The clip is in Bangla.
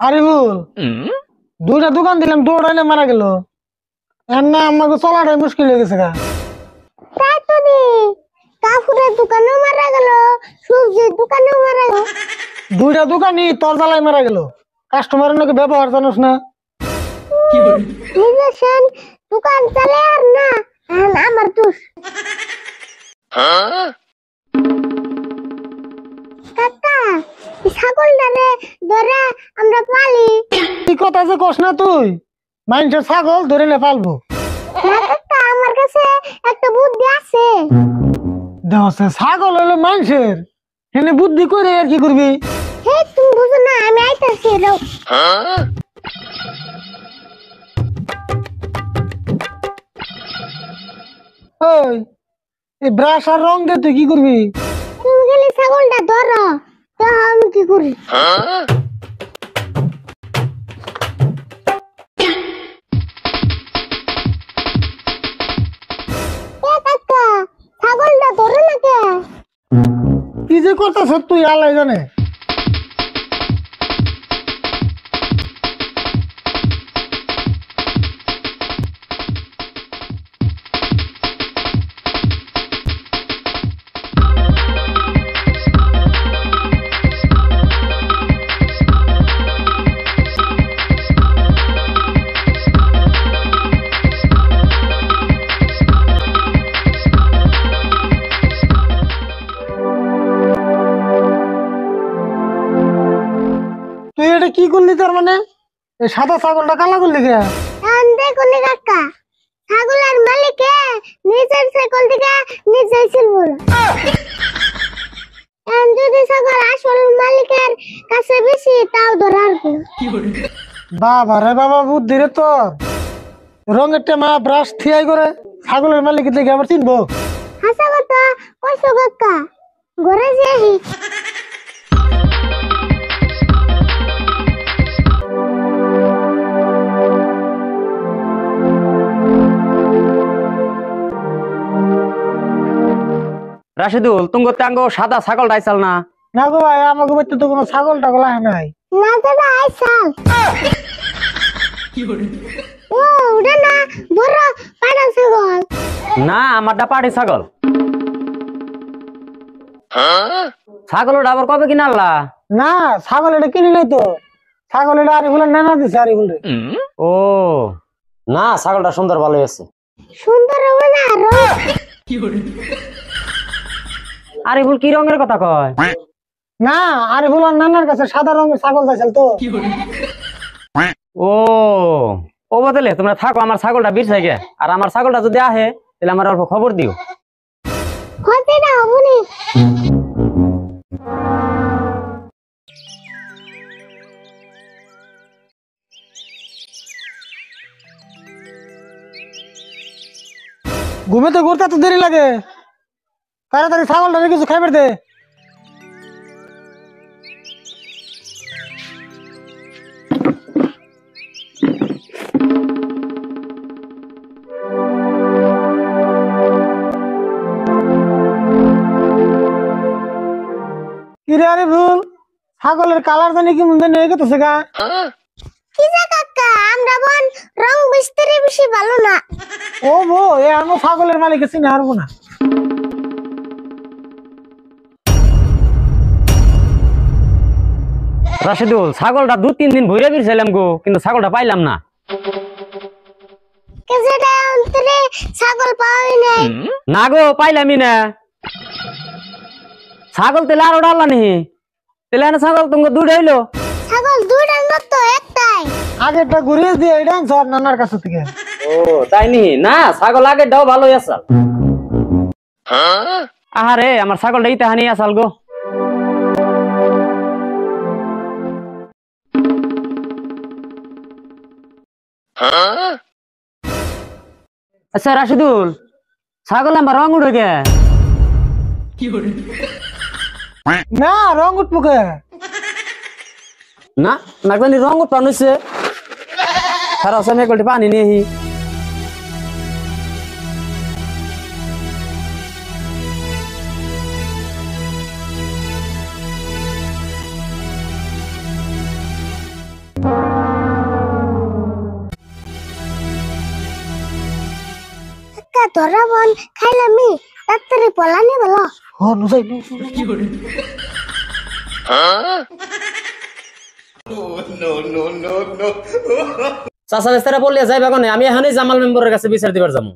আরিফুল দুইটা দোকান দিলাম দৌড়াইলে মারা গেল। এর না আমাকে চলাটাই মুশকিল হয়ে গেছে গা। তাই তো দি কাপড়ের দোকানেও মারা গেল, সবজির দোকানেও মারা গেল। দুইটা দোকানই তোর জ্বালায় মারা গেল। কাস্টমারের নাকি ব্যবহার জানোস না। নিজের দোকান চালে আর না আমার দোষ। কাকা ছাগলটারে ধরে আমরা পালি। কি কথা যে কস না তুই, মানুষের ছাগল ধরে নে পালবো। না কাকা, আমার কাছে একটা বুদ্ধি আছে। দেওয়া ছাগল হলো মানুষের, এনে বুদ্ধি করে আর কি করবি? হে তুমি বুঝো না, আমি আইতাছি রাও। ওই এই ব্রাশ আর রং দিয়ে তুই কি করবি? তুমি খালি ছাগলটা ধরো, তো আমি কি করি? কাকা ছাগলটা ধরো না কে? কি যে করতেছ তুই আল্লাহ জানে। তুই এটা কি করলি? তার মানে এই সাদা ছাগলটা কালা করলি কে? দেখুন কাকা, ছাগলের মালিকে নিজের ছাগল থেকে নিজেই ছিল। যদি ছাগল আসল মালিকের কাছে বেশি তাও ধরার। বাবা রে বাবা, বুদ্ধি রে তোর। রঙের টেমা ব্রাশ থিয়াই করে ছাগলের মালিক দেখে আবার চিনবো? হাসা কথা কইছো কাকা, ঘরে যাই। রাশিদুল, তুমি তাঙ্গ সাদা ছাগল ডাইছাল না? না গো ভাই, আমাকে বাড়িতে তো কোনো ছাগল টাগল আহে নাই। না দাদা আইসাল। ও ওটা না বড় পাড়া ছাগল। না, আমারটা পাটি ছাগল। ছাগল ওটা আবার কবে কিনা আনলা? না, ছাগল এটা কিনি নাই তো। ছাগল এটা আরিফুলের নানা দিছে আরিফুল রে। ও না, ছাগলটা সুন্দর ভালো আছে। সুন্দর হবে না আরো? আরিফুল কি রঙের কথা কয়? না, আরিফুলের নানার কাছে সাদা রঙের ছাগল চাইছিল তো। ও ও বদলে তোমরা থাকো, আমার ছাগলটা বিরছে গে। আর আমার ছাগলটা যদি আহে তাহলে আমার অল্প খবর দিও। হতে না হবনি। ঘুমেতে ঘুরতে তো দেরি লাগে, তাড়াতাড়ি ছাগলটা কিছু খাইবার দে। কিরে আরিফুল, ছাগলের কালার জানি কি মন জানি হয়ে গেছে গা। কি যে কাকা, আমরা বোন রং মিস্ত্রি বেশি ভালো না। ও বো, এ আমি ছাগলের মালিক চিনে হারবো না। রাশিদুল, ছাগলটা 2-3 দিন ভরে বিরছিলাম গো, কিন্তু ছাগলটা পাইলাম না। কেজেটা অন্তরে ছাগল পাওয়াই নাই। না গো, পাইলামই না। ছাগল তেলে আরো ডাল্লা নি তেলে না, ছাগল তোমাকে দুধ হইলো। ছাগল দুইটার মতো একটাই। আগেরটা ঘুরিয়ে দিয়ে এটা সব নানার কাছে থেকে। ও তাই নি? না, ছাগল আগের দাও ভালোই আসাল। আহারে, আমার ছাগলটা ইতে হানি আসাল গো। আচ্ছা রাশিদুল, ছাগল আমার রং উঠে গে। না, রং উঠবো কে? না নাগলানি রং উঠপান হয়েছে। খারাপ আমি এক পানি নিয়ে কাকা তোরা বল খাইলামি তাড়াতাড়ি পলানি বলো হ নুজাই চাচা বেস্তারা বললে যাইবা কোনে আমি এখনই জামাল মেম্বারের কাছে বিচার দিবার যাবো